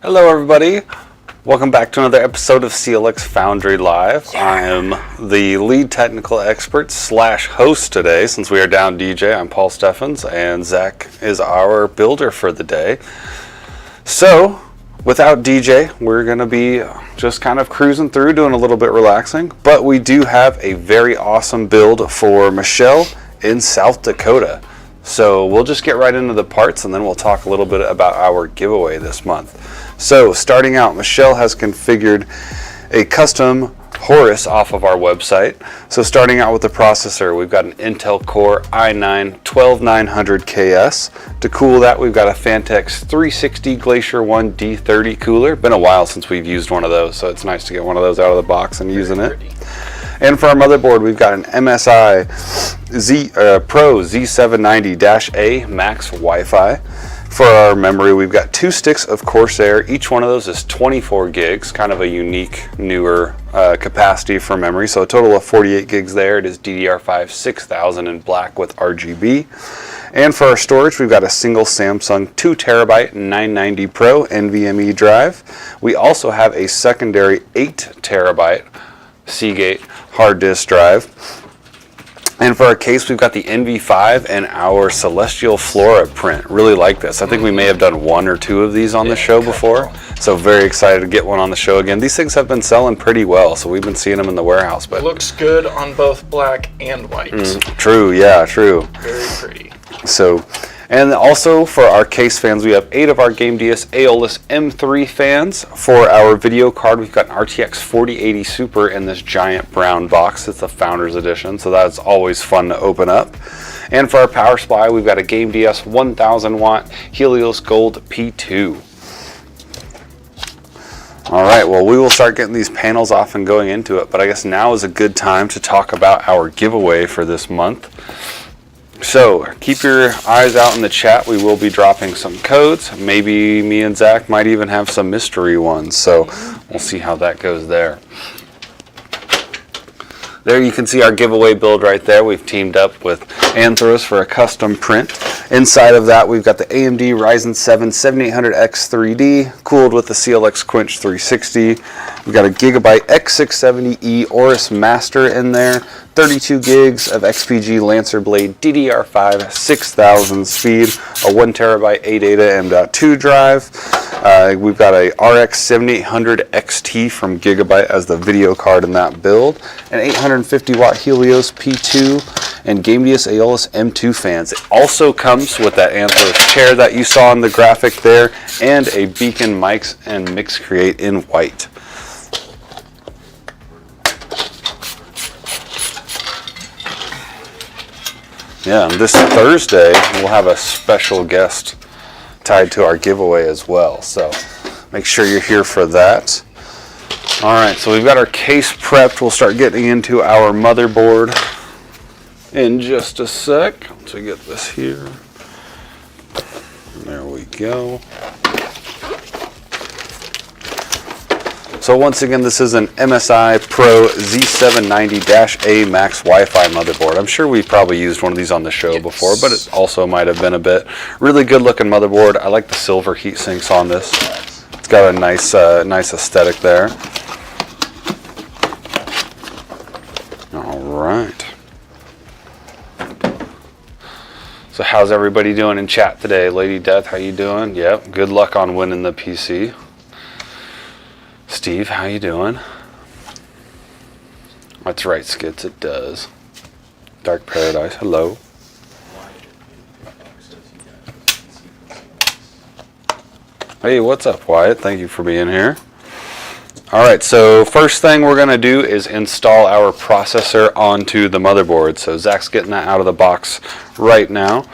Hello everybody, welcome back to another episode of CLX Foundry Live. I am the lead technical expert slash host today. Since we are down DJ, I'm Paul Steffens and Zach is our builder for the day. So without DJ, we're going to be just kind of cruising through, doing a little bit relaxing, but we do have a very awesome build for Michelle in South Dakota. So we'll just get right into the parts and then we'll talk a little bit about our giveaway this month. So starting out, Michelle has configured a custom Horus off of our website. So starting out with the processor, we've got an Intel Core i9-12900KS. To cool that, we've got a Fantex 360 Glacier 1 D30 cooler. Been a while since we've used one of those, so it's nice to get one of those out of the box and using it. And for our motherboard, we've got an MSI Pro Z790-A Max Wi-Fi. For our memory, we've got 2 sticks of Corsair. Each one of those is 24 gigs, kind of a unique, newer capacity for memory. So a total of 48 gigs there. It is DDR5 6000 in black with RGB. And for our storage, we've got a single Samsung 2TB 990 Pro NVMe drive. We also have a secondary 8TB Seagate hard disk drive. And for our case, we've got the NV5 and our Celestial Flora print. Really like this. I think we may have done 1 or 2 of these on the show before. So very excited to get one on the show again. These things have been selling pretty well, so we've been seeing them in the warehouse. But looks good on both black and white. True, yeah, true. Very pretty. So, and also for our case fans, we have 8 of our GameDS Aeolus M3 fans. For our video card, we've got an RTX 4080 Super in this giant brown box. It's the Founders Edition, so that's always fun to open up. And for our power supply, we've got a GameDS 1000 watt Helios Gold P2. All right, well, we will start getting these panels off and going into it, but I guess now is a good time to talk about our giveaway for this month. So keep your eyes out in the chat. We will be dropping some codes. Maybe me and Zach might even have some mystery ones. So we'll see how that goes there. There you can see our giveaway build right there. We've teamed up with Anthros for a custom print. Inside of that, we've got the AMD Ryzen 7 7800X 3D, cooled with the CLX Quench 360. We've got a Gigabyte X670E Aorus Master in there, 32 gigs of XPG Lancer Blade DDR5 6000 speed, a 1TB ADATA M.2 drive. We've got a RX 7800 XT from Gigabyte as the video card in that build, an 850 watt Helios P2, and GameDS Aeolus M2 fans. It also comes with that Anthros chair that you saw in the graphic there, and a Beacon mics and Mix Create in white. Yeah, and this Thursday we'll have a special guest tied to our giveaway as well, so make sure you're here for that. All right, so we've got our case prepped. We'll start getting into our motherboard in just a sec. Once we get this here, there we go. So once again, this is an MSI Pro Z790-A Max Wi-Fi motherboard. I'm sure we've probably used one of these on the show before, but it also might have been a bit. Really good looking motherboard. I like the silver heat sinks on this. It's got a nice aesthetic there. All right. So how's everybody doing in chat today? Lady Death, how you doing? Yep, good luck on winning the PC. Steve, how you doing? That's right, Skits, it does. Dark Paradise, hello. Hey, what's up, Wyatt? Thank you for being here. All right, so first thing we're going to do is install our processor onto the motherboard. So Zach's getting that out of the box right now.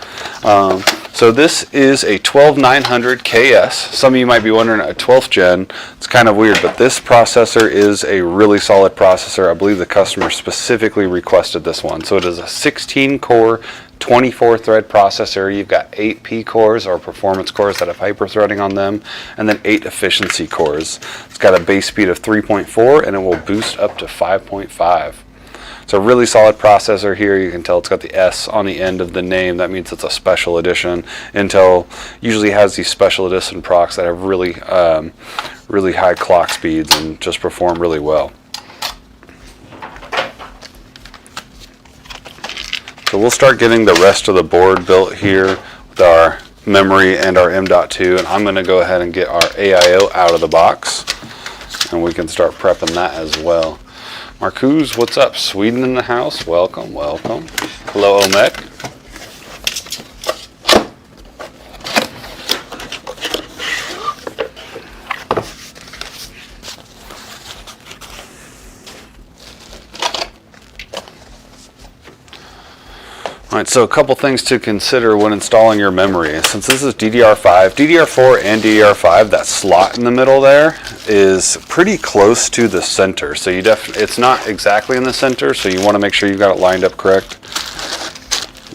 So this is a 12900KS. Some of you might be wondering, a 12th gen. It's kind of weird, but this processor is a really solid processor. I believe the customer specifically requested this one. So it is a 16-core, 24-thread processor. You've got 8 P cores or performance cores that have hyper-threading on them, and then 8 efficiency cores. It's got a base speed of 3.4, and it will boost up to 5.5. It's a really solid processor here. You can tell it's got the S on the end of the name. That means it's a special edition. Intel usually has these special edition procs that have really, really high clock speeds and just perform really well. So we'll start getting the rest of the board built here with our memory and our M.2, and I'm going to go ahead and get our AIO out of the box, and we can start prepping that as well. Marcus, what's up? Sweden in the house. Welcome, welcome. Hello, Omek. All right, so a couple things to consider when installing your memory. Since this is DDR5, DDR4 and DDR5, that slot in the middle there is pretty close to the center. So it's not exactly in the center, so you want to make sure you've got it lined up correct.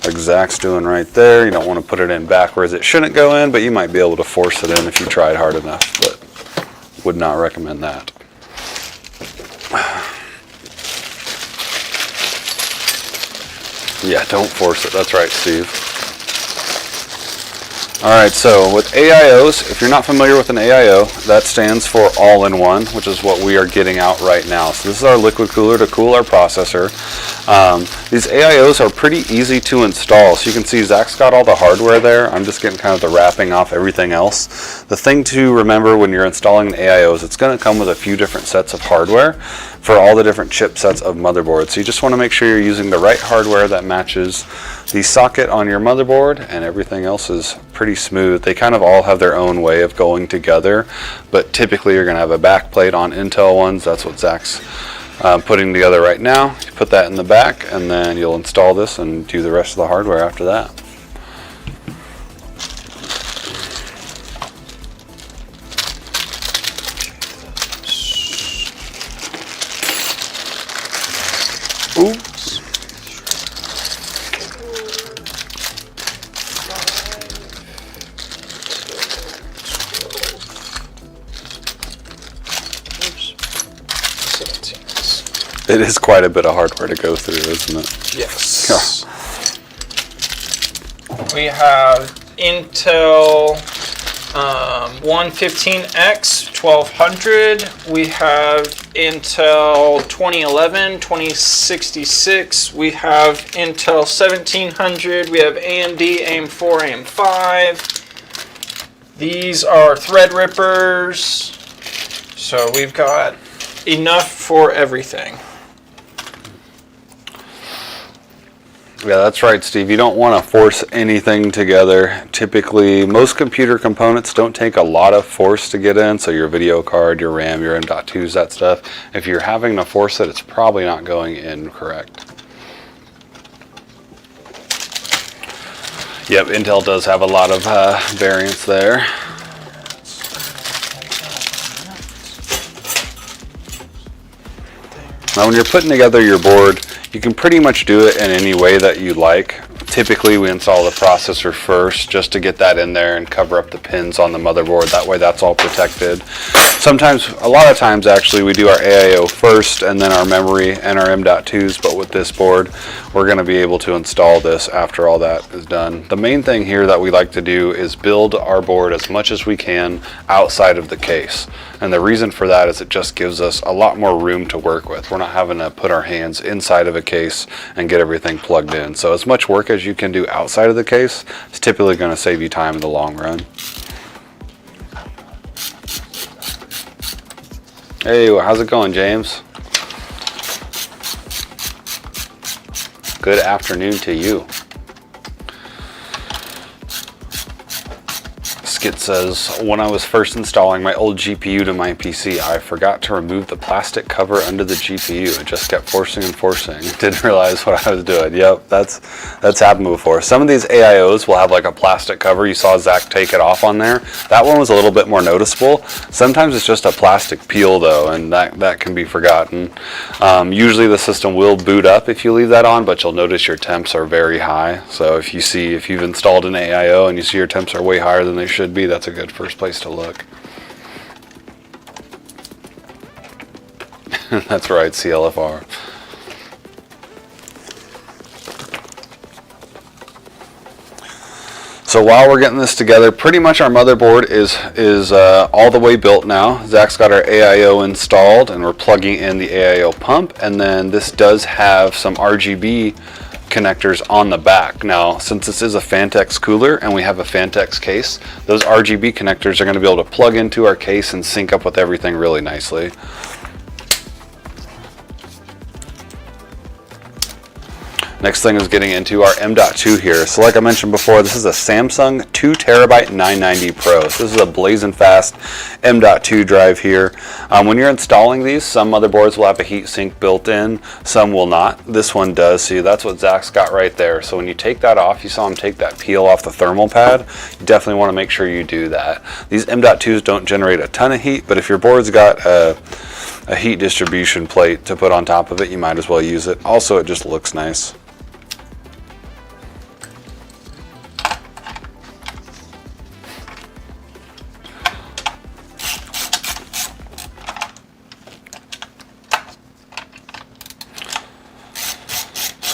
Like Zach's doing right there. You don't want to put it in backwards. It shouldn't go in, but you might be able to force it in if you tried hard enough, but would not recommend that. Yeah, don't force it. That's right, Steve. All right, so with AIOs, if you're not familiar with an AIO, that stands for all-in-one, which is what we are getting out right now. So this is our liquid cooler to cool our processor. These AIOs are pretty easy to install. So you can see Zach's got all the hardware there. I'm just getting kind of the wrapping off everything else. The thing to remember when you're installing the AIOs, it's going to come with a few different sets of hardware for all the different chipsets of motherboards. So you just want to make sure you're using the right hardware that matches the socket on your motherboard, and everything else is pretty smooth. They kind of all have their own way of going together, but typically you're going to have a back plate on Intel ones. That's what Zach's putting together right now. You put that in the back, and then you'll install this and do the rest of the hardware after that. Oops. It is quite a bit of hardware to go through, isn't it? Yes. We have Intel 115X 1200. We have Intel 2011 2066. We have Intel 1700. We have AMD AM4, AM5. These are Threadrippers. So we've got enough for everything. Yeah, that's right, Steve. You don't want to force anything together. Typically, most computer components don't take a lot of force to get in, so your video card, your RAM, your M.2s, that stuff. If you're having to force it, it's probably not going in correct. Yep, Intel does have a lot of variants there. Now when you're putting together your board, you can pretty much do it in any way that you like. Typically we install the processor first just to get that in there and cover up the pins on the motherboard. That way that's all protected. Sometimes, a lot of times actually, we do our AIO first and then our memory and our M.2s, but with this board we're going to be able to install this after all that is done. The main thing here that we like to do is build our board as much as we can outside of the case. And the reason for that is it just gives us a lot more room to work with. We're not having to put our hands inside of a case and get everything plugged in. So as much work as you can do outside of the case is typically going to save you time in the long run. Hey, how's it going, James? Good afternoon to you. Skit says, when I was first installing my old GPU to my PC, I forgot to remove the plastic cover under the GPU. It just kept forcing and forcing. Didn't realize what I was doing. Yep, that's happened before. Some of these AIOs will have like a plastic cover. You saw Zach take it off on there. That one was a little bit more noticeable. Sometimes it's just a plastic peel though, and that can be forgotten. Usually the system will boot up if you leave that on, but you'll notice your temps are very high. So if you've installed an AIO and you see your temps are way higher than they should be, that's a good first place to look. That's right, CLFR. So while we're getting this together, pretty much our motherboard is all the way built now. Zach's got our AIO installed, and we're plugging in the AIO pump, and then this does have some RGB connectors on the back. Now, since this is a Fantex cooler and we have a Fantex case, those RGB connectors are going to be able to plug into our case and sync up with everything really nicely. Next thing is getting into our M.2 here. So like I mentioned before, this is a Samsung 2TB 990 Pro. So this is a blazing fast M.2 drive here. When you're installing these, some motherboards will have a heatsink built in, some will not. This one does. See, that's what Zach's got right there. So when you take that off, you saw him take that peel off the thermal pad, you definitely want to make sure you do that. These M.2s don't generate a ton of heat, but if your board's got a heat distribution plate to put on top of it, you might as well use it. Also, it just looks nice.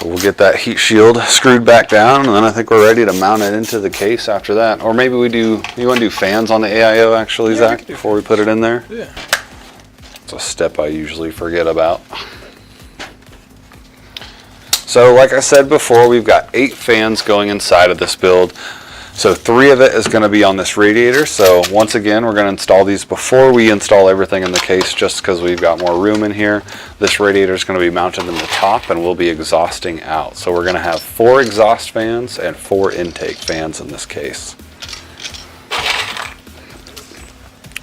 We'll get that heat shield screwed back down, and then I think we're ready to mount it into the case after that. Or maybe we do, you want to do fans on the AIO actually, yeah, Zach, before we put it in there? Yeah. It's a step I usually forget about. So like I said before, we've got 8 fans going inside of this build. So 3 of it is going to be on this radiator. So once again, we're going to install these before we install everything in the case, just because we've got more room in here. This radiator is going to be mounted in the top and we'll be exhausting out. So we're going to have 4 exhaust fans and 4 intake fans in this case.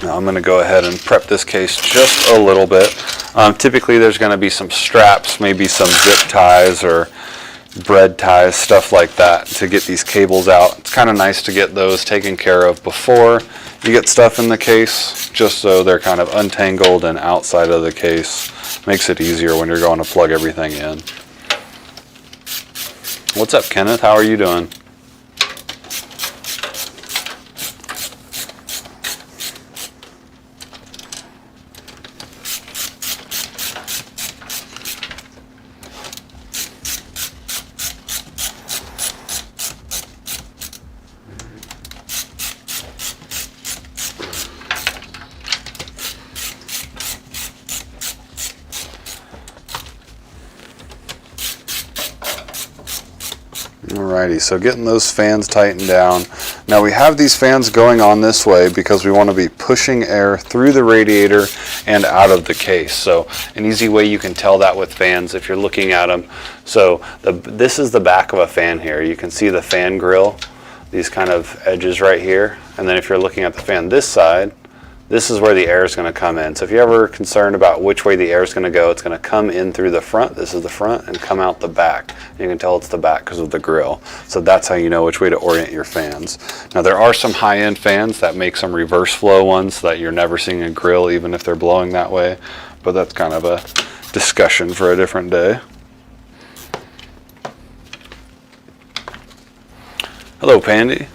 Now I'm going to go ahead and prep this case just a little bit. Typically there's going to be some straps, maybe some zip ties or bread ties, stuff like that, to get these cables out. It's kind of nice to get those taken care of before you get stuff in the case, just so they're kind of untangled and outside of the case. Makes it easier when you're going to plug everything in. What's up, Kenneth? How are you doing? Alrighty, so getting those fans tightened down. Now we have these fans going on this way because we want to be pushing air through the radiator and out of the case. So an easy way you can tell that with fans if you're looking at them. So this is the back of a fan here. You can see the fan grill, these kind of edges right here. And then if you're looking at the fan this side, this is where the air is going to come in. So if you're ever concerned about which way the air is going to go, it's going to come in through the front. This is the front, and come out the back. And you can tell it's the back because of the grill. So that's how you know which way to orient your fans. Now there are some high-end fans that make some reverse flow ones so that you're never seeing a grill even if they're blowing that way. But that's kind of a discussion for a different day. Hello, Pandy.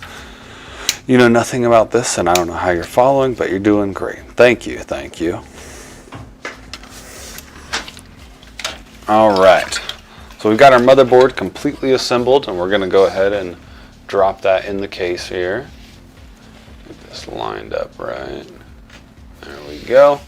You know nothing about this, and I don't know how you're following, but you're doing great. Thank you, thank you. All right, so we've got our motherboard completely assembled, and we're going to go ahead and drop that in the case here. Get this lined up right. There we go.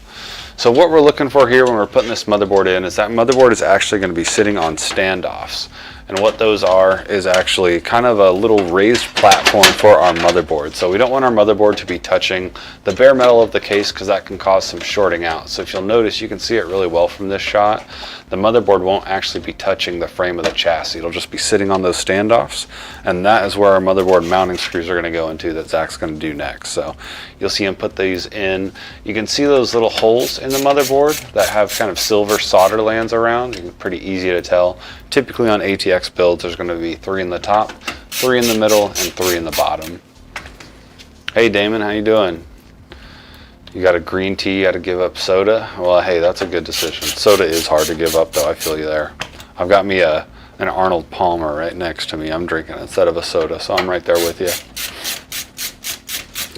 So what we're looking for here when we're putting this motherboard in is that motherboard is actually going to be sitting on standoffs. And what those are is actually kind of a little raised platform for our motherboard. So we don't want our motherboard to be touching the bare metal of the case because that can cause some shorting out. So if you'll notice, you can see it really well from this shot. The motherboard won't actually be touching the frame of the chassis. It'll just be sitting on those standoffs. And that is where our motherboard mounting screws are going to go into that Zach's going to do next. So you'll see him put these in. You can see those little holes in the motherboard that have kind of silver solder lands around. Pretty easy to tell. Typically on ATX builds, there's going to be 3 in the top, 3 in the middle, and 3 in the bottom. Hey Damon, how you doing? You got a green tea, you got to give up soda? Well, hey, that's a good decision. Soda is hard to give up, though. I feel you there. I've got me an Arnold Palmer right next to me. I'm drinking instead of a soda, so I'm right there with you.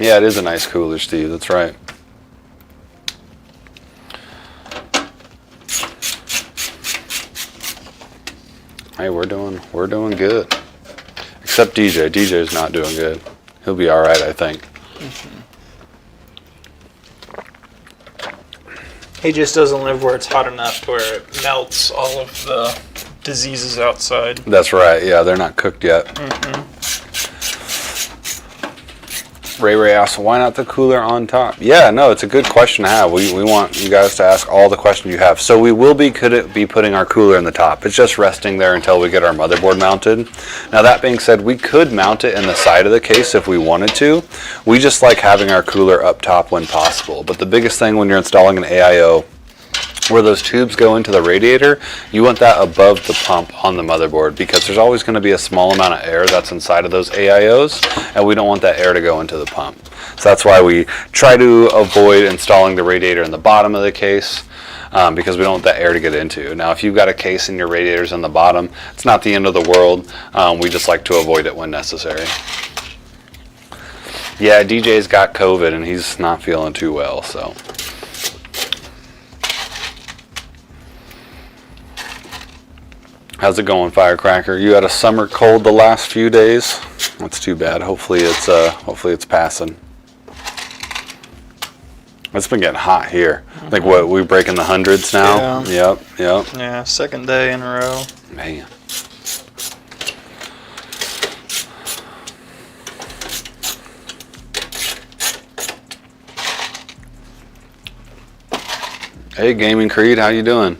Yeah, it is a nice cooler, Steve. That's right. Hey, we're doing good. Except DJ. DJ's not doing good. He'll be all right, I think. He just doesn't live where it's hot enough to where it melts all of the diseases outside. That's right. Yeah, they're not cooked yet. Ray asks, why not the cooler on top? Yeah, no, it's a good question to have. We want you guys to ask all the questions you have. So we will be putting our cooler in the top. It's just resting there until we get our motherboard mounted. Now that being said, we could mount it in the side of the case if we wanted to. We just like having our cooler up top when possible. But the biggest thing when you're installing an AIO, where those tubes go into the radiator, you want that above the pump on the motherboard, because there's always going to be a small amount of air that's inside of those AIOs, and we don't want that air to go into the pump. So that's why we try to avoid installing the radiator in the bottom of the case, because we don't want that air to get into. Now if you've got a case and your radiator's in the bottom, it's not the end of the world. We just like to avoid it when necessary. Yeah, DJ's got COVID and he's not feeling too well, so. How's it going, Firecracker? You had a summer cold the last few days. That's too bad. Hopefully it's passing. It's been getting hot here. I think what we breaking the hundreds now. Yeah. Yep. Yeah, second day in a row. Man. Hey, Gaming Creed, how you doing?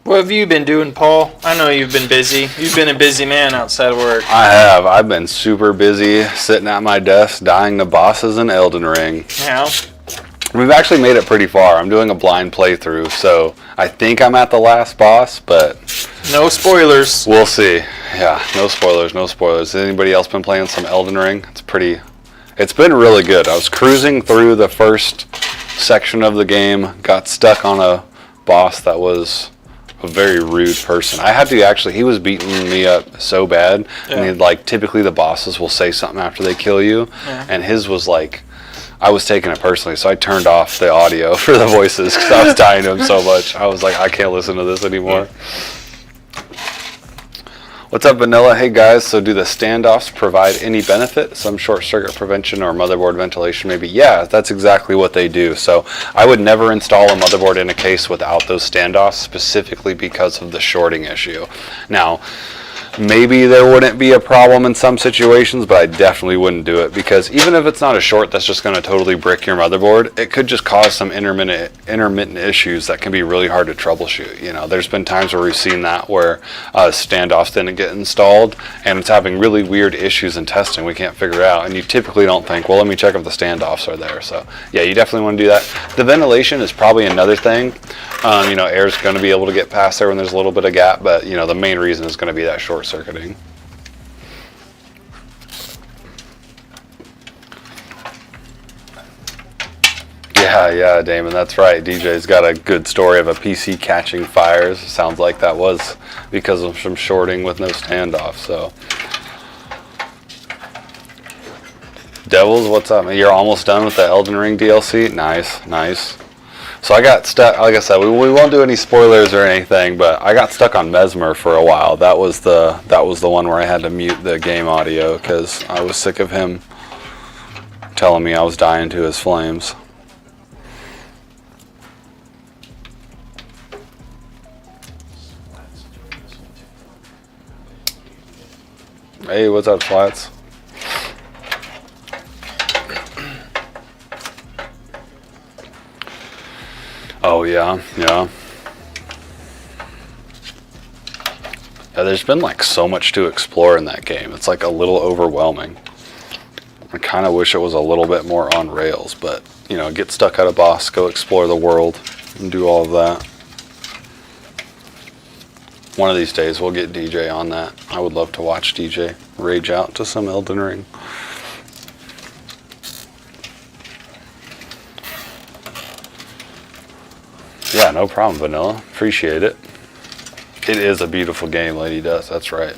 What have you been doing, Paul? I know you've been busy. You've been a busy man outside of work. I have. I've been super busy sitting at my desk dying the bosses in Elden Ring. Yeah. We've actually made it pretty far. I'm doing a blind playthrough, so I think I'm at the last boss, but no spoilers. We'll see. Yeah, no spoilers, no spoilers. Has anybody else been playing some Elden Ring? It's been really good. I was cruising through the first section of the game, got stuck on a boss that was a very rude person. I had to actually, he was beating me up so bad, and typically the bosses will say something after they kill you, and his was like, I was taking it personally, so I turned off the audio for the voices because I was dying to him so much. I was like, I can't listen to this anymore. What's up, Vanilla? Hey guys, so do the standoffs provide any benefit? Some short circuit prevention or motherboard ventilation maybe? Yeah, that's exactly what they do. So I would never install a motherboard in a case without those standoffs, specifically because of the shorting issue. Now, maybe there wouldn't be a problem in some situations, but I definitely wouldn't do it, because even if it's not a short that's just going to totally brick your motherboard, it could just cause some intermittent issues that can be really hard to troubleshoot. You know, there's been times where we've seen that where standoffs didn't get installed and it's having really weird issues in testing we can't figure out, and you typically don't think, well, let me check if the standoffs are there. So yeah, you definitely want to do that. The ventilation is probably another thing. You know, air's going to be able to get past there when there's a little bit of gap, but you know, the main reason is going to be that short circuiting. Yeah, Damon, that's right. DJ's got a good story of a PC catching fires. Sounds like that was because of some shorting with no standoff. So, Devils, what's up, man? You're almost done with the Elden Ring DLC? Nice. So I got stuck, like I said, we won't do any spoilers or anything, but I got stuck on Mesmer for a while. That was the one where I had to mute the game audio because I was sick of him telling me I was dying to his flames. Hey, what's up, Flats? Oh, yeah. Yeah, there's been like so much to explore in that game. It's like a little overwhelming. I kind of wish it was a little bit more on rails, but you know, get stuck at a boss, go explore the world, and do all of that. One of these days we'll get DJ on that. I would love to watch DJ rage out to some Elden Ring. Yeah, no problem, Vanilla. Appreciate it. It is a beautiful game, Lady Dust. That's right.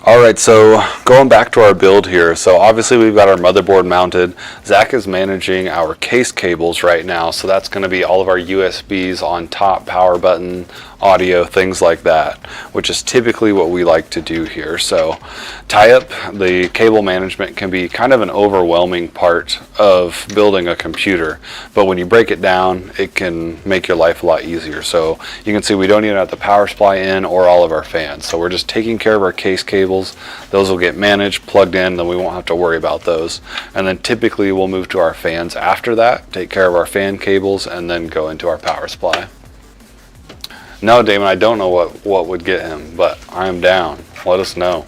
All right, so going back to our build here, so obviously we've got our motherboard mounted. Zach is managing our case cables right now, so that's going to be all of our USBs on top, power button, audio, things like that, which is typically what we like to do here. So tie up the cable management can be kind of an overwhelming part of building a computer, but when you break it down, it can make your life a lot easier. So you can see we don't even have the power supply in or all of our fans, so we're just taking care of our case cables. Those will get managed, plugged in, then we won't have to worry about those. And then typically we'll move to our fans after that, take care of our fan cables, and then go into our power supply. No, Damon, I don't know what would get him, but I am down. Let us know.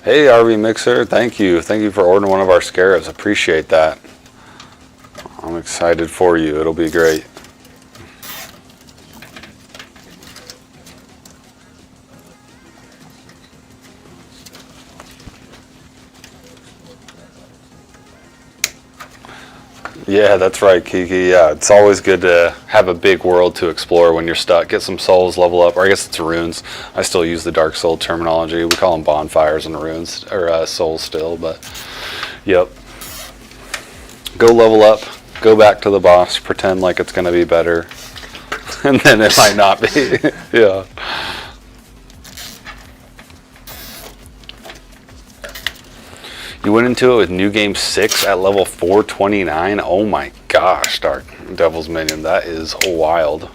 Hey, RV Mixer, thank you. Thank you for ordering one of our scarabs. Appreciate that. I'm excited for you. It'll be great. Yeah, that's right, Kiki. Yeah, it's always good to have a big world to explore when you're stuck. Get some souls, level up, or I guess it's runes. I still use the Dark Soul terminology. We call them bonfires and runes, or souls still, but yep. Go level up, go back to the boss, pretend like it's going to be better, and then it might not be. Yeah. You went into it with New Game 6 at level 429. Oh my gosh, Dark Devil's Minion. That is wild.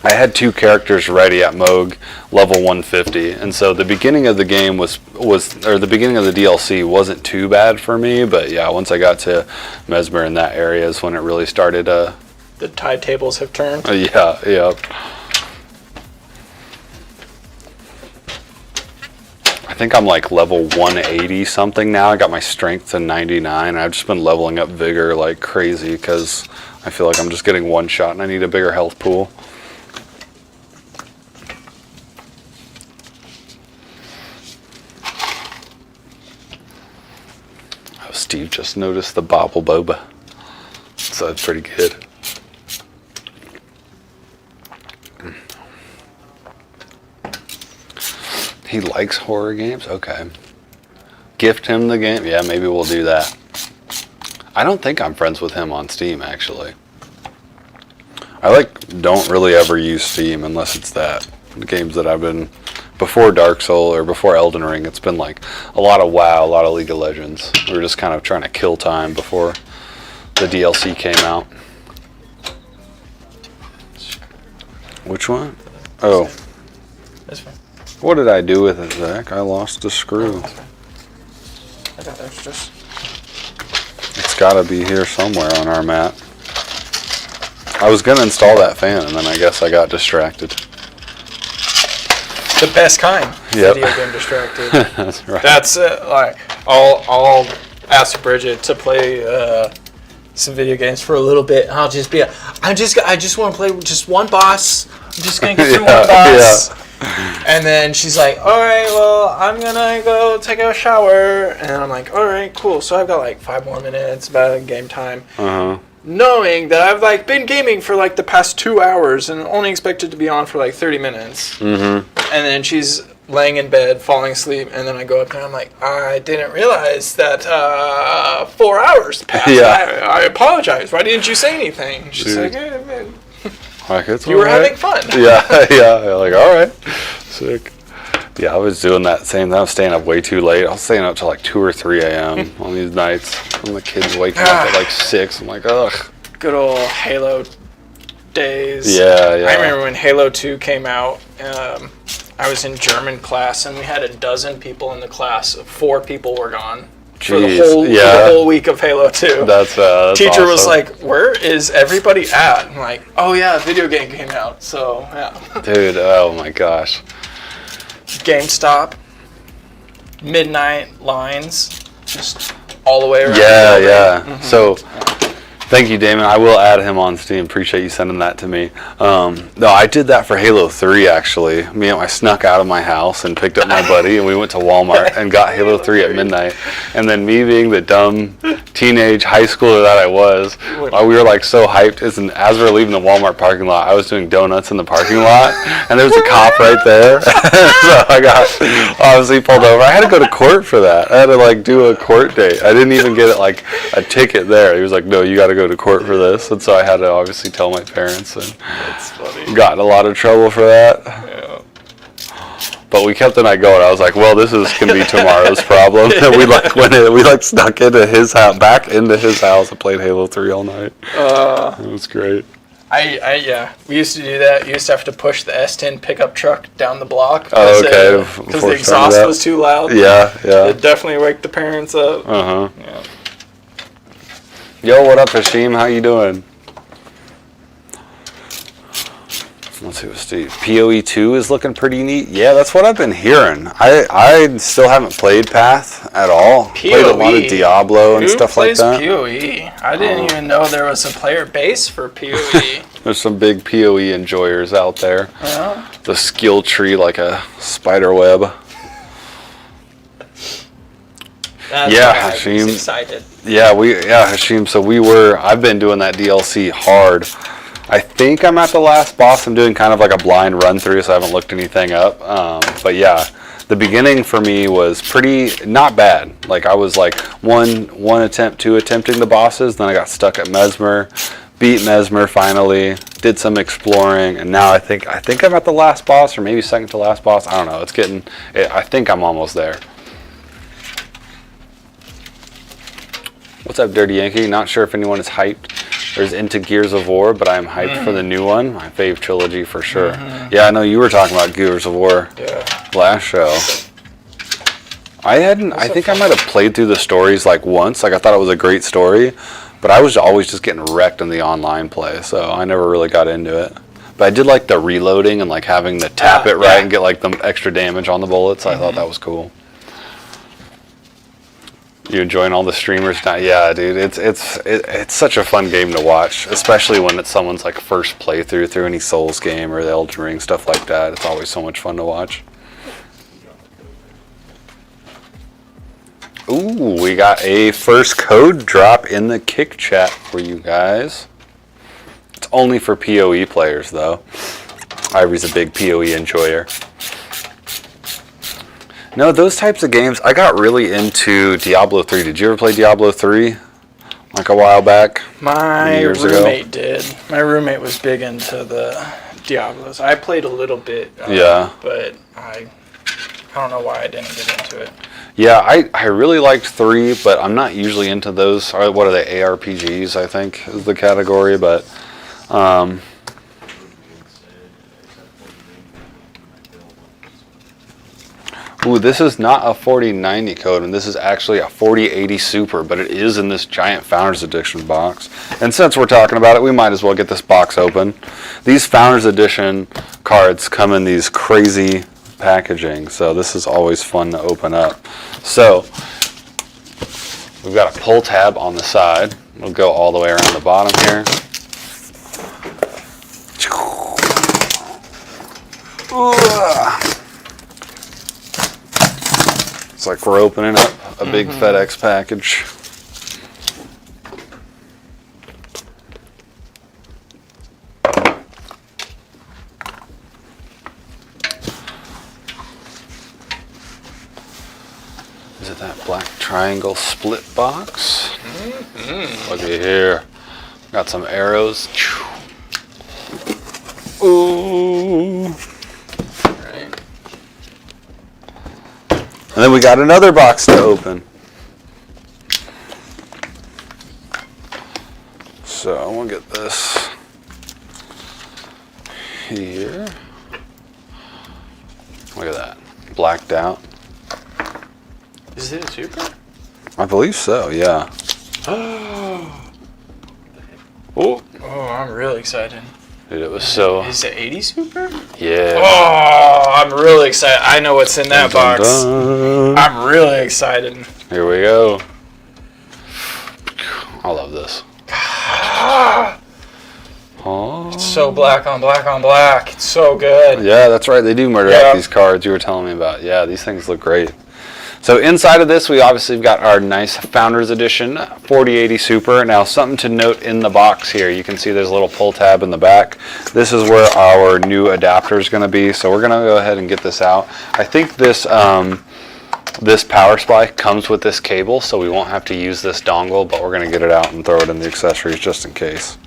I had 2 characters ready at Moog level 150, and so the beginning of the game or the beginning of the DLC wasn't too bad for me, but yeah, once I got to Mesmer in that area is when it really started. The tide tables have turned. Yeah. I think I'm like level 180 something now. I got my strength to 99. I've just been leveling up vigor like crazy because I feel like I'm just getting one shot and I need a bigger health pool. Oh, Steve just noticed the Bobble Boba. So that's pretty good. He likes horror games? Okay. Gift him the game? Yeah, maybe we'll do that. I don't think I'm friends with him on Steam, actually. I don't really ever use Steam unless it's that. The games that I've been, before Dark Soul or before Elden Ring, it's been like a lot of WoW, a lot of League of Legends. We were just kind of trying to kill time before the DLC came out. Which one? Oh. This one. What did I do with it, Zach? I lost a screw. I got extras. It's got to be here somewhere on our mat. I was going to install that fan, and then I guess I got distracted. The best kind. Yep. Video game distracted. That's right. That's like I'll ask Bridget to play some video games for a little bit, and I'll just be I just want to play with just one boss. I'm just gonna get through one boss. Yeah. And then she's like, all right, well, I'm gonna go take a shower. And I'm like, all right, cool. So I've got like 5 more minutes, about game time. Knowing that I've like been gaming for like the past 2 hours and only expected to be on for like 30 minutes. And then she's laying in bed, falling asleep, and then I go up there and I'm like, I didn't realize that 4 hours passed. Yeah. I apologize. Why didn't you say anything? She's like, hey, man. Like, it's you were having fun. Yeah. Like, all right. Sick. Yeah, I was doing that same thing. I was staying up way too late. I was staying up till like 2 or 3 a.m. on these nights. And the kids waking up at like 6. I'm like, ugh. Good old Halo days. Yeah. I remember when Halo 2 came out. I was in German class, and we had a dozen people in the class. 4 people were gone. For the whole week of Halo 2. That's Teacher awesome. Was like, where is everybody at? I'm like, oh yeah, a video game came out, so yeah. Dude, oh my gosh. GameStop, midnight lines, just all the way around. Yeah. So Thank you, Damon. I will add him on Steam. Appreciate you sending that to me. No, I did that for Halo 3, actually. I snuck out of my house and picked up my buddy, and we went to Walmart and got Halo 3 at midnight. And then me being the dumb teenage high schooler that I was, we were like so hyped. As we were leaving the Walmart parking lot, I was doing donuts in the parking lot, and there was a cop right there. So I got obviously pulled over. I had to go to court for that. I had to like do a court date. I didn't even get like a ticket there. He was like, no, you got to go to court for this, and so I had to obviously tell my parents, and that's funny. Got in a lot of trouble for that. Yeah. But we kept the night going. I was like, well, this is gonna be tomorrow's problem. And we snuck into his house, back into his house, and played Halo 3 all night. It was great. Yeah, we used to do that. You used to have to push the S10 pickup truck down the block. Oh, okay. Because the exhaust was too loud. Yeah. It definitely waked the parents up. Yeah. Yo, what up, Hashim? How you doing? Let's see what Steve. PoE 2 is looking pretty neat. Yeah, that's what I've been hearing. I still haven't played Path at all. PoE. Played a lot of Diablo and stuff like that. Who plays PoE? I didn't even know there was a player base for PoE. There's some big PoE enjoyers out there. Yeah. The skill tree like a spider web. That's yeah, why Hashim. I was excited. Yeah, Hashim. So I've been doing that DLC hard. I think I'm at the last boss. I'm doing kind of like a blind run through, so I haven't looked anything up. But yeah, the beginning for me was pretty not bad. Like I was like two attempting the bosses, then I got stuck at Mesmer, beat Mesmer finally, did some exploring, and now I think I'm at the last boss, or maybe second to last boss. I don't know. I think I'm almost there. What's up, Dirty Yankee? Not sure if anyone is hyped or is into Gears of War, but I'm hyped for the new one. My fave trilogy for sure. Yeah, I know you were talking about Gears of War last show. I think I might have played through the stories like once. Like I thought it was a great story, but I was always just getting wrecked in the online play, so I never really got into it. But I did like the reloading and like having to tap it right and get like the extra damage on the bullets. I thought that was cool. You enjoying all the streamers now? Yeah, dude, it's such a fun game to watch, especially when it's someone's like first playthrough through any Souls game or the Elden Ring, stuff like that. It's always so much fun to watch. Ooh, we got a first code drop in the Kick chat for you guys. It's only for PoE players though. Ivory's a big PoE enjoyer. No, those types of games, I got really into Diablo 3. Did you ever play Diablo 3? Like a while back? My roommate did. My roommate was big into the Diablos. I played a little bit. But I don't know why I didn't get into it. Yeah, I really liked 3, but I'm not usually into those. What are they? ARPGs, I think, is the category. But ooh, this is not a 4090 code, and this is actually a 4080 Super, but it is in this giant Founders Edition box. And since we're talking about it, we might as well get this box open. These Founders Edition cards come in these crazy packaging, so this is always fun to open up. So we've got a pull tab on the side. We'll go all the way around the bottom here. It's like we're opening up a big FedEx package. Is it that black triangle split box? Look at here. Got some arrows. Ooh. Right. And then we got another box to open. So I'm gonna get this here. Look at that. Blacked out. Is it a Super? I believe so, yeah. Oh, I'm really excited. Dude, it was so... Is it 80 Super? Yeah. Oh, I'm really excited. I know what's in that box. Dun. I'm really excited. Here we go. I love this. Oh. It's so black on black on black. It's so good. Yeah, that's right. They do murder out these cards you were telling me about. Yeah, these things look great. So inside of this, we obviously have got our nice Founders Edition 4080 Super. Now, something to note in the box here. You can see there's a little pull tab in the back. This is where our new adapter is going to be. So we're going to go ahead and get this out. I think this this power supply comes with this cable, so we won't have to use this dongle, but we're going to get it out and throw it in the accessories just in case.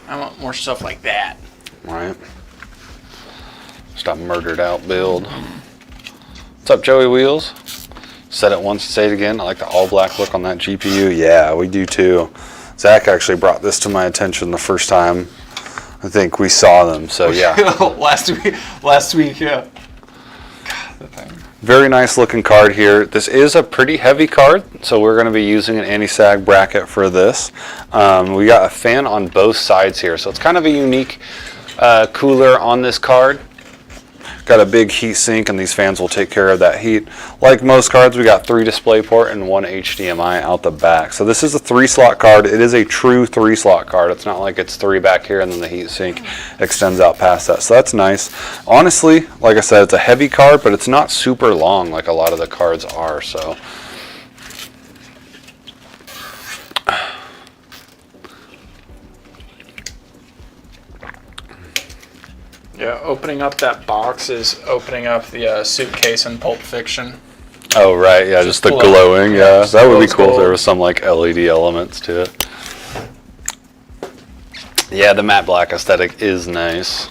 I want more stuff like that. Right. Just a murdered out build. What's up, Joey Wheels? Said it once, say it again. I like the all black look on that GPU. Yeah, we do too. Zach actually brought this to my attention the first time I think we saw them. So yeah. last week, yeah. God, the thing. Very nice looking card here. This is a pretty heavy card, so we're going to be using an anti-sag bracket for this. We got a fan on both sides here, so it's kind of a unique cooler on this card. Got a big heat sink, and these fans will take care of that heat. Like most cards, we got 3 DisplayPort and 1 HDMI out the back. So this is a 3-slot card. It is a true 3-slot card. It's not like it's 3 back here and then the heat sink extends out past that. So that's nice. Honestly, like I said, it's a heavy card, but it's not super long like a lot of the cards are. So Yeah, opening up that box is opening up the suitcase in Pulp Fiction. oh right, yeah, just the glowing. Yeah, that would be cool if there gold. was some like LED elements to it. Yeah, the matte black aesthetic is nice.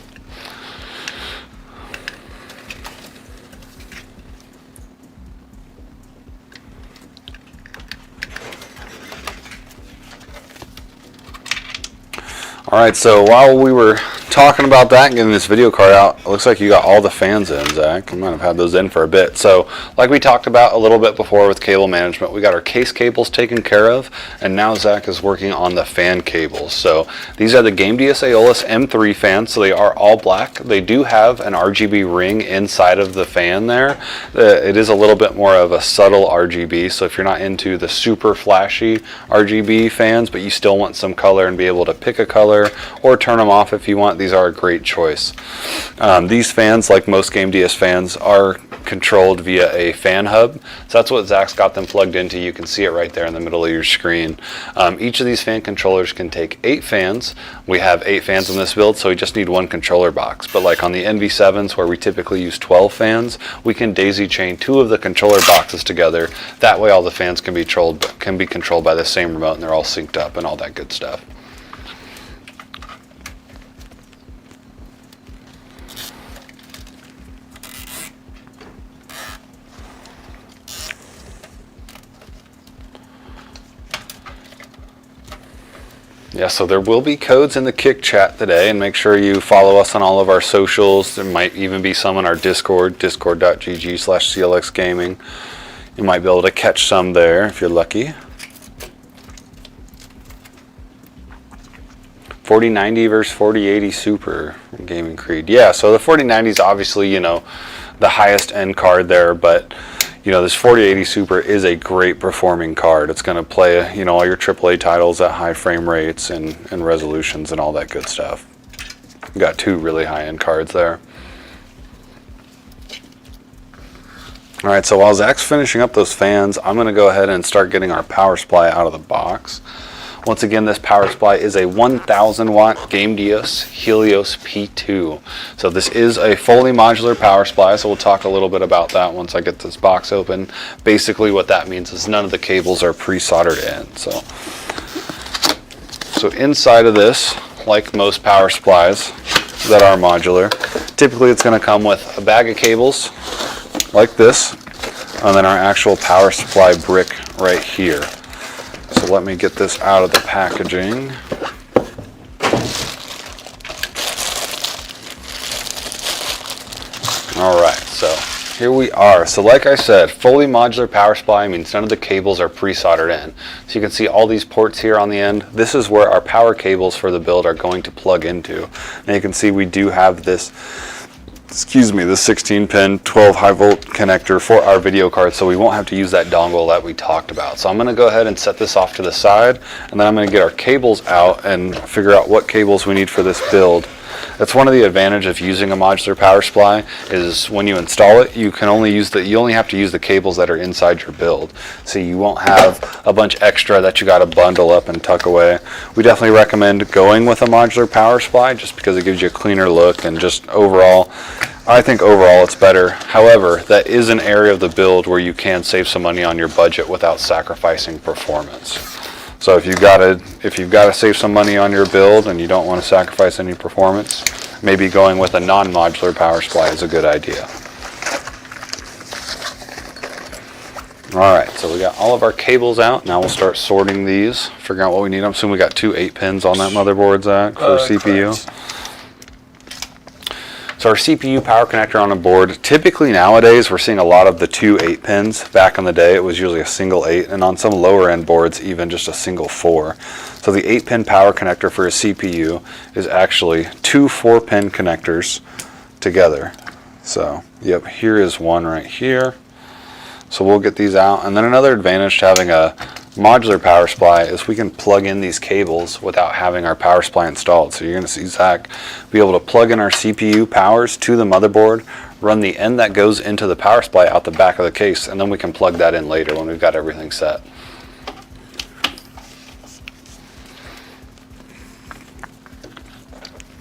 All right, so while we were talking about that and getting this video card out, it looks like you got all the fans in, Zach. You might have had those in for a bit. So like we talked about a little bit before with cable management, we got our case cables taken care of, and now Zach is working on the fan cables. So these are the GameDS Aeolus M3 fans, so they are all black. They do have an RGB ring inside of the fan there. It is a little bit more of a subtle RGB, so if you're not into the super flashy RGB fans, but you still want some color and be able to pick a color or turn them off if you want, these are a great choice. These fans, like most GameDS fans, are controlled via a fan hub. So that's what Zach's got them plugged into. You can see it right there in the middle of your screen. Each of these fan controllers can take 8 fans. We have 8 fans in this build, so we just need 1 controller box. But like on the NV7s, where we typically use 12 fans, we can daisy chain 2 of the controller boxes together. That way all the fans can be controlled by the same remote, and they're all synced up and all that good stuff. Yeah, so there will be codes in the Kick chat today, and make sure you follow us on all of our socials. There might even be some in our Discord, discord.gg/clxgaming. You might be able to catch some there if you're lucky. 4090 versus 4080 Super Gaming Creed. Yeah, so the 4090 is obviously, you know, the highest end card there, but you know, this 4080 Super is a great performing card. It's going to play, you know, all your AAA titles at high frame rates and resolutions and all that good stuff. You got 2 really high-end cards there. All right, so while Zach's finishing up those fans, I'm going to go ahead and start getting our power supply out of the box. Once again, this power supply is a 1000 watt GameDS Helios P2. So this is a fully modular power supply, so we'll talk a little bit about that once I get this box open. Basically what that means is none of the cables are pre-soldered in. So inside of this, like most power supplies that are modular, typically it's going to come with a bag of cables like this, and then our actual power supply brick right here. So let me get this out of the packaging. All right, so here we are. So like I said, fully modular power supply means none of the cables are pre-soldered in. So you can see all these ports here on the end. This is where our power cables for the build are going to plug into. And you can see we do have this, this 16 pin 12 high volt connector for our video card, so we won't have to use that dongle that we talked about. So I'm going to go ahead and set this off to the side, and then I'm going to get our cables out and figure out what cables we need for this build. That's one of the advantages of using a modular power supply, is when you install it, you only have to use the cables that are inside your build. So you won't have a bunch extra that you got to bundle up and tuck away. We definitely recommend going with a modular power supply just because it gives you a cleaner look, and just overall, I think overall it's better. However, that is an area of the build where you can save some money on your budget without sacrificing performance. So if you've got to save some money on your build and you don't want to sacrifice any performance, maybe going with a non-modular power supply is a good idea. All right, so we got all of our cables out. Now we'll start sorting these, figuring out what we need. I'm assuming we got 2 8-pins on that motherboard, Zach, for CPU. Correct. So our CPU power connector on a board, typically nowadays we're seeing a lot of the 2 8-pins. Back in the day it was usually a single 8, and on some lower end boards even just a single 4. So the 8-pin power connector for a CPU is actually 2 4-pin connectors together. So yep, here is one right here. So we'll get these out, and then another advantage to having a modular power supply is we can plug in these cables without having our power supply installed. So you're going to see Zach be able to plug in our CPU powers to the motherboard, run the end that goes into the power supply out the back of the case, and then we can plug that in later when we've got everything set.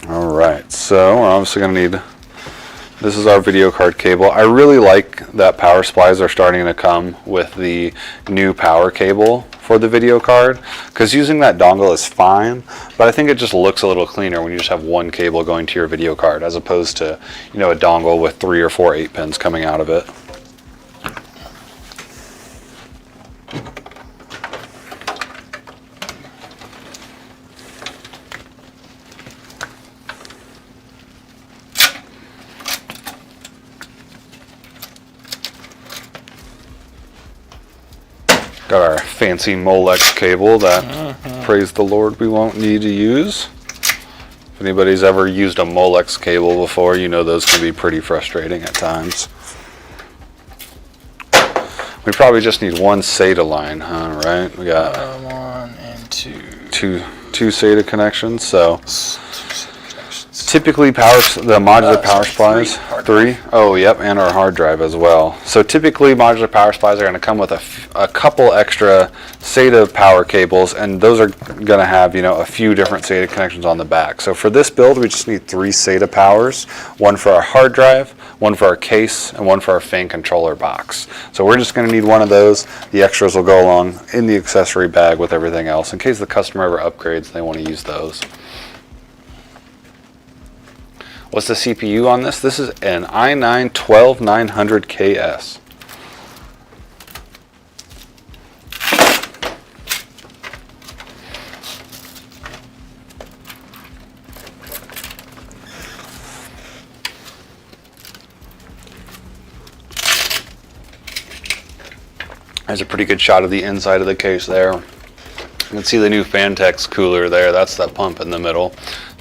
Alright, so we're obviously going to need, this is our video card cable. I really like that power supplies are starting to come with the new power cable for the video card, because using that dongle is fine, but I think it just looks a little cleaner when you just have one cable going to your video card as opposed to, a dongle with 3 or 4 8-pins coming out of it. Got our fancy Molex cable that, praise the Lord, we won't need to use. If anybody's ever used a Molex cable before, you know those can be pretty frustrating at times. We probably just need one SATA line, huh, right? We got 1 and 2. Two SATA connections, so typically the modular power supplies, 3. Oh, yep, and our hard drive as well. So typically modular power supplies are going to come with a couple extra SATA power cables, and those are going to have, a few different SATA connections on the back. So for this build, we just need 3 SATA powers, one for our hard drive, one for our case, and one for our fan controller box. So we're just going to need one of those. The extras will go along in the accessory bag with everything else in case the customer ever upgrades and they want to use those. What's the CPU on this? This is an i9-12900KS. There's a pretty good shot of the inside of the case there. You can see the new Fantex cooler there. That's that pump in the middle.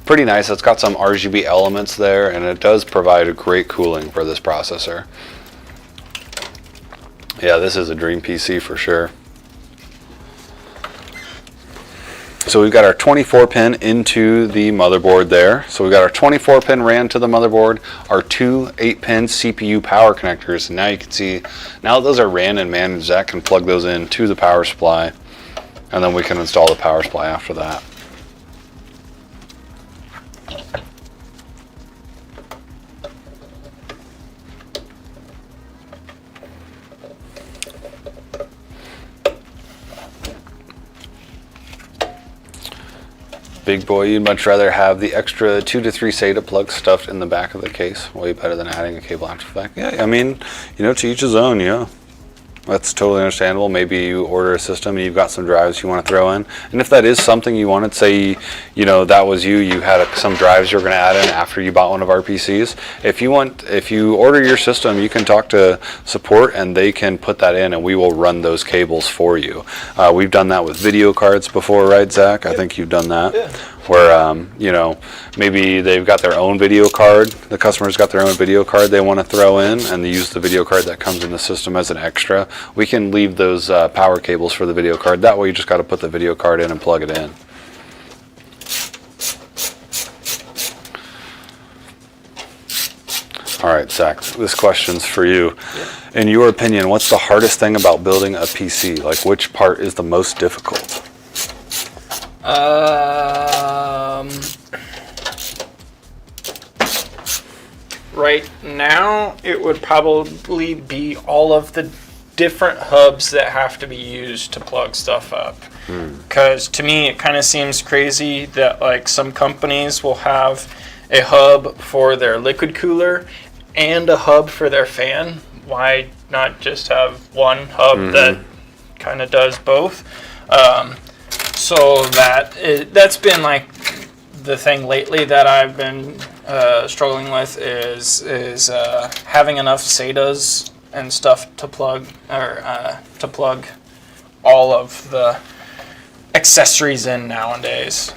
Pretty nice. It's got some RGB elements there, and it does provide a great cooling for this processor. Yeah, this is a dream PC for sure. So we've got our 24-pin into the motherboard there. So we've got our 24-pin RAN to the motherboard, our 2 8-pin CPU power connectors. And now you can see, now that those are RAN and managed, Zach can plug those in to the power supply, and then we can install the power supply after that. Big boy, you'd much rather have the extra 2 to 3 SATA plugs stuffed in the back of the case. Way better than adding a cable after the fact. Yeah, I mean, to each his own, yeah. That's totally understandable. Maybe you order a system and you've got some drives you want to throw in. And if that is something you wanted, say, that was you had some drives you're going to add in after you bought one of our PCs. If you order your system, you can talk to support and they can put that in and we will run those cables for you. We've done that with video cards before, right, Zach? I think you've done that. Yeah. Where, maybe they've got their own video card, the customer's got their own video card they want to throw in, and they use the video card that comes in the system as an extra. We can leave those power cables for the video card. That way you just got to put the video card in and plug it in. All right, Zach, this question's for you. In your opinion, what's the hardest thing about building a PC? Like, which part is the most difficult? Right now, it would probably be all of the different hubs that have to be used to plug stuff up. Because to me, it kind of seems crazy that like some companies will have a hub for their liquid cooler and a hub for their fan. Why not just have one hub that kind of does both? So that's been like the thing lately that I've been struggling with is having enough SATAs and stuff to plug all of the accessories in nowadays.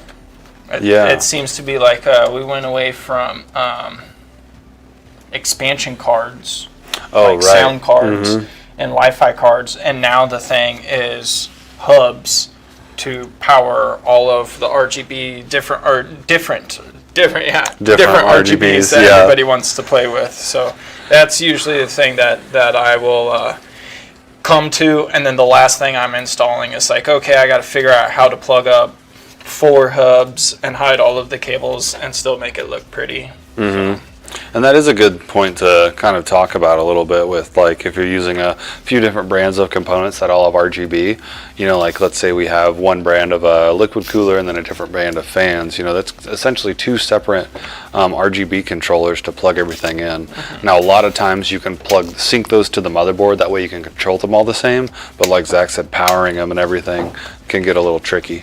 It seems to be like we went away from expansion cards, sound cards and Wi-Fi cards, and now the thing is hubs to power all of the RGB different RGBs that everybody wants to play with. So that's usually the thing that I will come to, and then the last thing I'm installing is like, okay, I got to figure out how to plug up 4 hubs and hide all of the cables and still make it look pretty. So. And that is a good point to kind of talk about a little bit with, like, if you're using a few different brands of components that all have RGB, like let's say we have one brand of a liquid cooler and then a different brand of fans, that's essentially 2 separate RGB controllers to plug everything in. Now, a lot of times you can sync those to the motherboard, that way you can control them all the same, but like Zach said, powering them and everything can get a little tricky.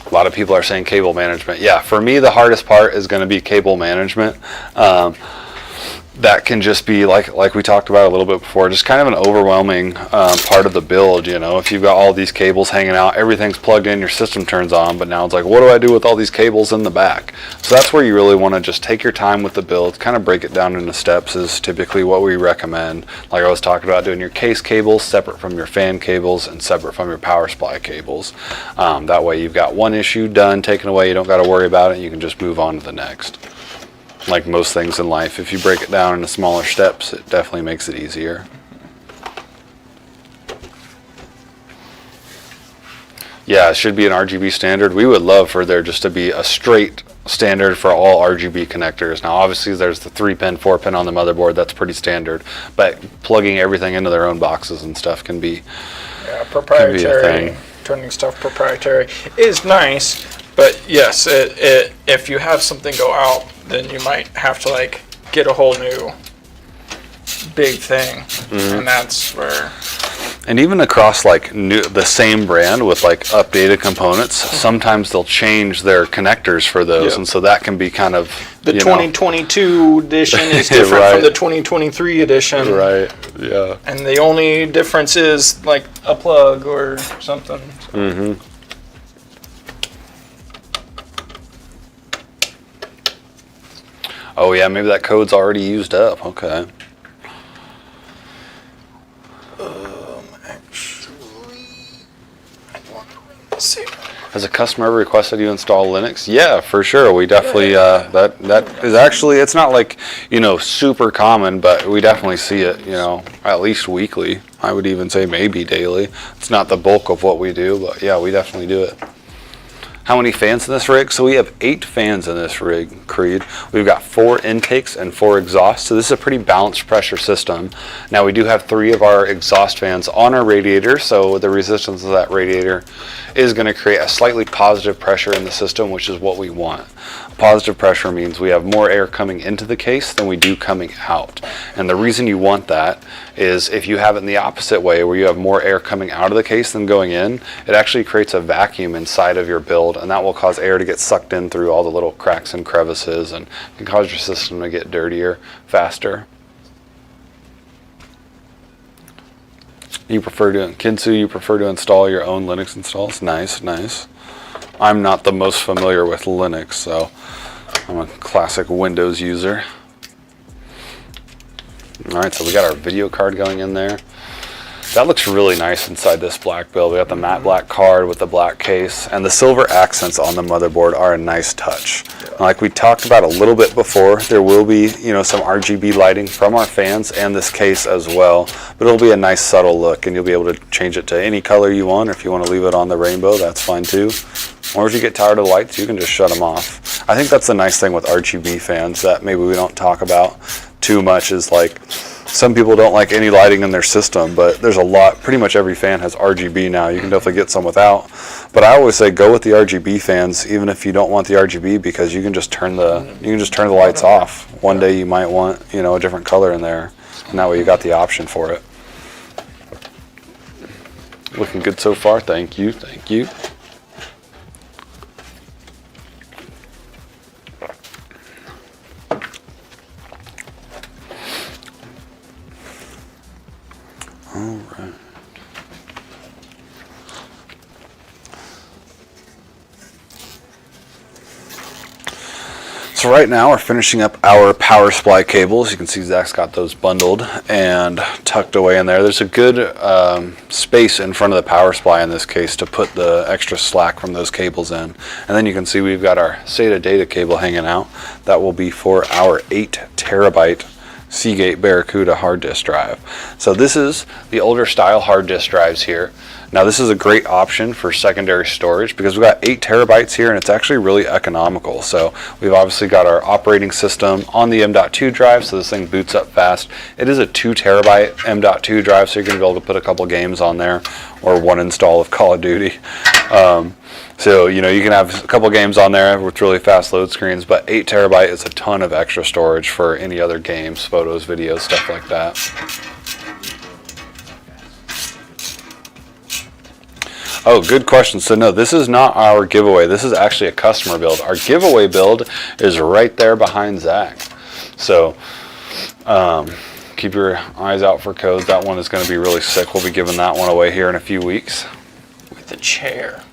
A lot of people are saying cable management. Yeah, for me, the hardest part is going to be cable management. That can just be, like we talked about a little bit before, just kind of an overwhelming part of the build. If you've got all these cables hanging out, everything's plugged in, your system turns on, but now it's like, what do I do with all these cables in the back? So that's where you really want to just take your time with the build, kind of break it down into steps is typically what we recommend. Like I was talking about, doing your case cables separate from your fan cables and separate from your power supply cables. That way you've got one issue done, taken away, you don't got to worry about it, you can just move on to the next. Like most things in life, if you break it down into smaller steps, it definitely makes it easier. Yeah, it should be an RGB standard. We would love for there just to be a straight standard for all RGB connectors. Now, obviously, there's the 3-pin, 4-pin on the motherboard. That's pretty standard. But plugging everything into their own boxes and stuff can be proprietary. Can be a thing. Turning stuff proprietary is nice, but yes, if you have something go out, then you might have to like get a whole new big thing, and that's where. And even across like the same brand with like updated components, sometimes they'll change their connectors for those, and so that can be kind of the 2022 edition is different from the 2023 edition, right? Yeah. And the only difference is like a plug or something. Oh yeah, maybe that code's already used up. Okay. Has a customer ever requested you install Linux? Yeah, for sure. We definitely that is actually, it's not like super common, but we definitely see it at least weekly. I would even say maybe daily. It's not the bulk of what we do, but yeah, we definitely do it. How many fans in this rig? So we have 8 fans in this rig, Creed. We've got 4 intakes and 4 exhausts, so this is a pretty balanced pressure system. Now we do have 3 of our exhaust fans on our radiator, so the resistance of that radiator is going to create a slightly positive pressure in the system, which is what we want. Positive pressure means we have more air coming into the case than we do coming out. And the reason you want that is if you have it in the opposite way, where you have more air coming out of the case than going in, it actually creates a vacuum inside of your build, and that will cause air to get sucked in through all the little cracks and crevices and can cause your system to get dirtier faster. You prefer to, Kinsu, you prefer to install your own Linux installs? Nice, nice. I'm not the most familiar with Linux, so I'm a classic Windows user. Alright, so we got our video card going in there. That looks really nice inside this black build. We got the matte black card with the black case, and the silver accents on the motherboard are a nice touch. Like we talked about a little bit before, there will be, you know, some RGB lighting from our fans and this case as well, but it'll be a nice subtle look, and you'll be able to change it to any color you want, or if you want to leave it on the rainbow, that's fine too. Or if you get tired of the lights, you can just shut them off. I think that's the nice thing with RGB fans that maybe we don't talk about too much, is like some people don't like any lighting in their system, but there's a lot, pretty much every fan has RGB now. You can definitely get some without, but I always say go with the RGB fans even if you don't want the RGB, because you can just turn the lights off. One day you might want, you know, a different color in there, and that way you got the option for it. Looking good so far. Thank you, thank you. All right. So right now we're finishing up our power supply cables. You can see Zach's got those bundled and tucked away in there. There's a good space in front of the power supply in this case to put the extra slack from those cables in. And then you can see we've got our SATA data cable hanging out. That will be for our 8 terabyte Seagate Barracuda hard disk drive. So this is the older style hard disk drives here. Now this is a great option for secondary storage because we've got 8 terabytes here, and it's actually really economical. So we've obviously got our operating system on the M.2 drive, so this thing boots up fast. It is a 2 terabyte M.2 drive, so you're going to be able to put a couple games on there, or 1 install of Call of Duty. So, you know, you can have a couple games on there with really fast load screens, but 8 terabyte is a ton of extra storage for any other games, photos, videos, stuff like that. Oh, good question. So no, this is not our giveaway. This is actually a customer build. Our giveaway build is right there behind Zach. So keep your eyes out for codes. That one is going to be really sick. We'll be giving that one away here in a few weeks. With the chair.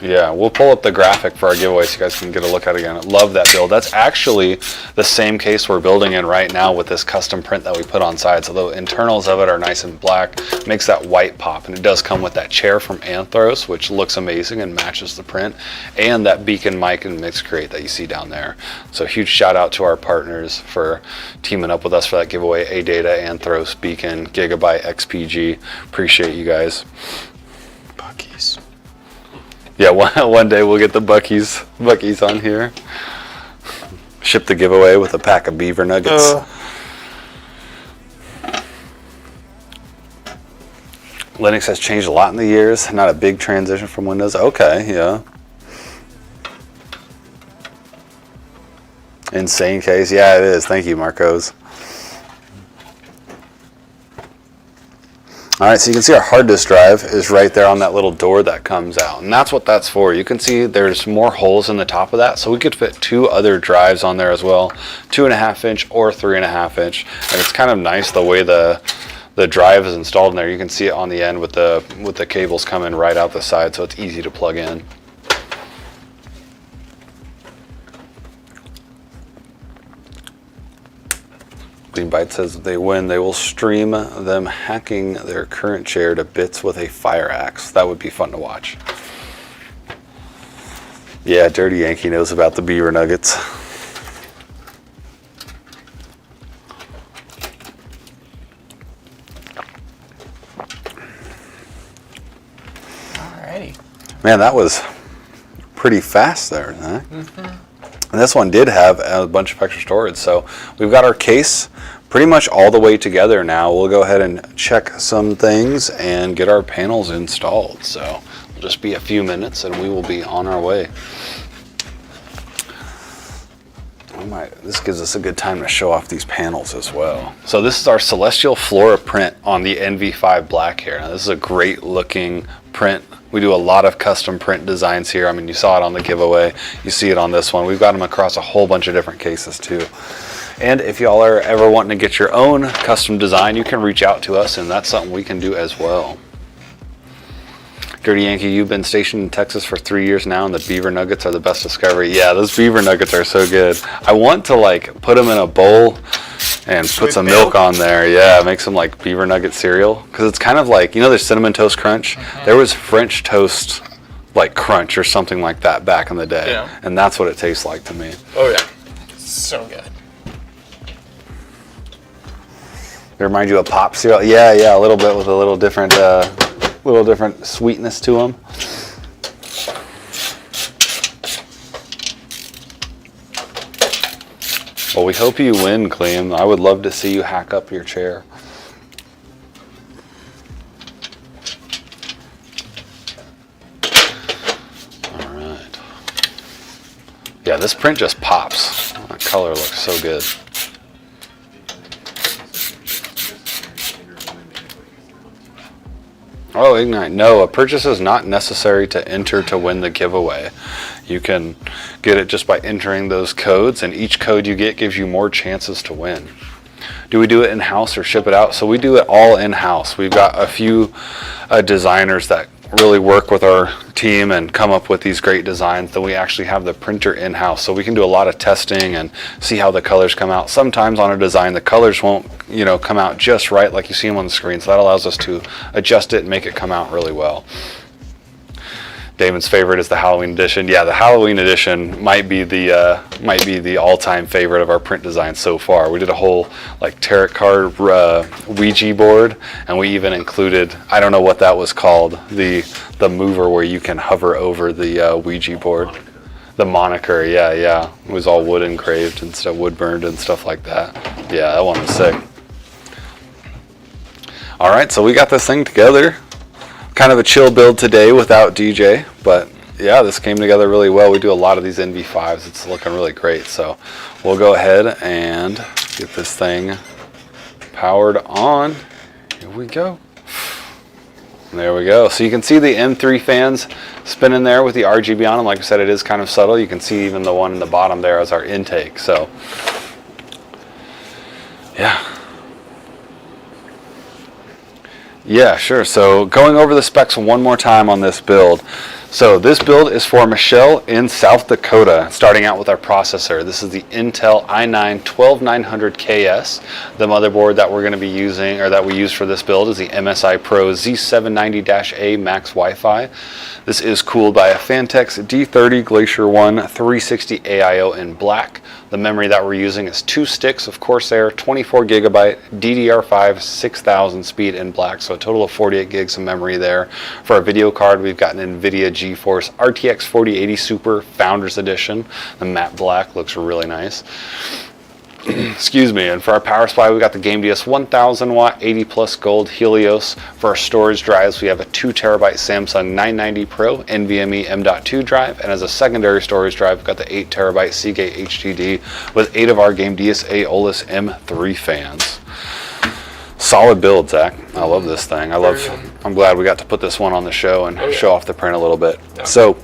Yeah, we'll pull up the graphic for our giveaway so you guys can get a look at it again. I love that build. That's actually the same case we're building in right now with this custom print that we put on side. So the internals of it are nice and black, makes that white pop, and it does come with that chair from Anthros, which looks amazing and matches the print, and that beacon mic and mix crate that you see down there. So huge shout out to our partners for teaming up with us for that giveaway. AData, Anthros, Beacon, Gigabyte, XPG. Appreciate you guys. Bucky's. Yeah, one day we'll get the Bucky's on here. Ship the giveaway with a pack of beaver nuggets. Linux has changed a lot in the years. Not a big transition from Windows. Okay, yeah. Insane case. Yeah, it is. Thank you, Marcos. All right, so you can see our hard disk drive is right there on that little door that comes out, and that's what that's for. You can see there's more holes in the top of that, so we could fit 2 other drives on there as well, 2.5 inch or 3.5 inch, and it's kind of nice the way the drive is installed in there. You can see it on the end with the cables coming right out the side, so it's easy to plug in. Byte says if they win, they will stream them hacking their current chair to bits with a fire axe. That would be fun to watch. Yeah, Dirty Yankee knows about the beaver nuggets. Alrighty. Man, that was pretty fast there, huh? And this one did have a bunch of extra storage. So we've got our case pretty much all the way together now. We'll go ahead and check some things and get our panels installed. So it'll just be a few minutes and we will be on our way. This gives us a good time to show off these panels as well. So this is our Celestial Flora print on the NV5 Black here. Now this is a great looking print. We do a lot of custom print designs here. I mean, you saw it on the giveaway. You see it on this one. We've got them across a whole bunch of different cases too. And if y'all are ever wanting to get your own custom design, you can reach out to us and that's something we can do as well. Dirty Yankee, you've been stationed in Texas for 3 years now and the beaver nuggets are the best discovery. Yeah, those beaver nuggets are so good. I want to like put them in a bowl and put some milk on there. Yeah, make some like beaver nugget cereal. Because it's kind of like, you know, there's Cinnamon Toast Crunch. There was French Toast like Crunch or something like that back in the day. Yeah. And that's what it tastes like to me. Oh yeah, so good. They remind you of pop cereal? Yeah, a little bit with a little different sweetness to them. Well, we hope you win, Clem. I would love to see you hack up your chair. All right. Yeah, this print just pops. That color looks so good. Oh, Ignite. No, a purchase is not necessary to enter to win the giveaway. You can get it just by entering those codes, and each code you get gives you more chances to win. Do we do it in-house or ship it out? So we do it all in-house. We've got a few designers that really work with our team and come up with these great designs. Then we actually have the printer in-house, so we can do a lot of testing and see how the colors come out. Sometimes on a design the colors won't, you know, come out just right like you see them on the screen, so that allows us to adjust it and make it come out really well. Damon's favorite is the Halloween edition. Yeah, the Halloween edition might be the all-time favorite of our print designs so far. We did a whole like tarot card Ouija board, and we even included, I don't know what that was called, the mover where you can hover over the Ouija board. The moniker, yeah. It was all wood engraved and stuff, wood burned and stuff like that. Yeah, that one was sick. All right, so we got this thing together. Kind of a chill build today without DJ, but yeah, this came together really well. We do a lot of these NV5s. It's looking really great. So we'll go ahead and get this thing powered on. Here we go. There we go. So you can see the M3 fans spinning there with the RGB on them. Like I said, it is kind of subtle. You can see even the one in the bottom there as our intake. So yeah, sure. So going over the specs one more time on this build. So this build is for Michelle in South Dakota, starting out with our processor. This is the Intel i9-12900KS. The motherboard that we're going to be using, or that we use for this build, is the MSI Pro Z790-A Max Wi-Fi. This is cooled by a Fantex D30 Glacier 1 360 AIO in black. The memory that we're using is 2 sticks of Corsair 24 gigabyte DDR5 6000 speed in black, so a total of 48 gigs of memory there. For our video card, we've got an NVIDIA GeForce RTX 4080 Super Founders Edition. The matte black looks really nice. Excuse me. And for our power supply, we got the GameDS 1000 watt 80 plus gold Helios. For our storage drives, we have a 2 terabyte Samsung 990 Pro NVMe M.2 drive, and as a secondary storage drive, we've got the 8 terabyte Seagate HDD with 8 of our GameDS Aeolus M3 fans. Solid build, Zach. I love this thing. I'm glad we got to put this one on the show and show off the print a little bit. Yeah. So,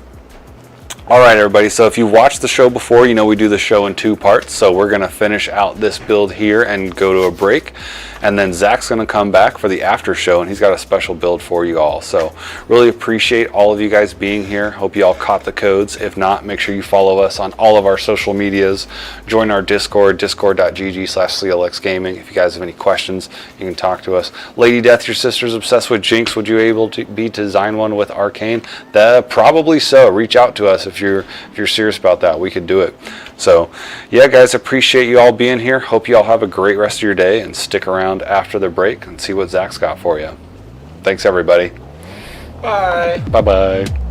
all right, everybody. So if you've watched the show before, you know we do the show in 2 parts. So we're going to finish out this build here and go to a break. And then Zach's going to come back for the after show, and he's got a special build for you all. So really appreciate all of you guys being here. Hope you all caught the codes. If not, make sure you follow us on all of our social medias. Join our Discord, discord.gg/clxgaming. If you guys have any questions, you can talk to us. Lady Death, your sister's obsessed with Jinx. Would you able to design one with Arcane? Probably so. Reach out to us if you're serious about that. We could do it. So yeah, guys, appreciate you all being here. Hope you all have a great rest of your day, and stick around after the break and see what Zach's got for you. Thanks, everybody. Bye. Bye-bye.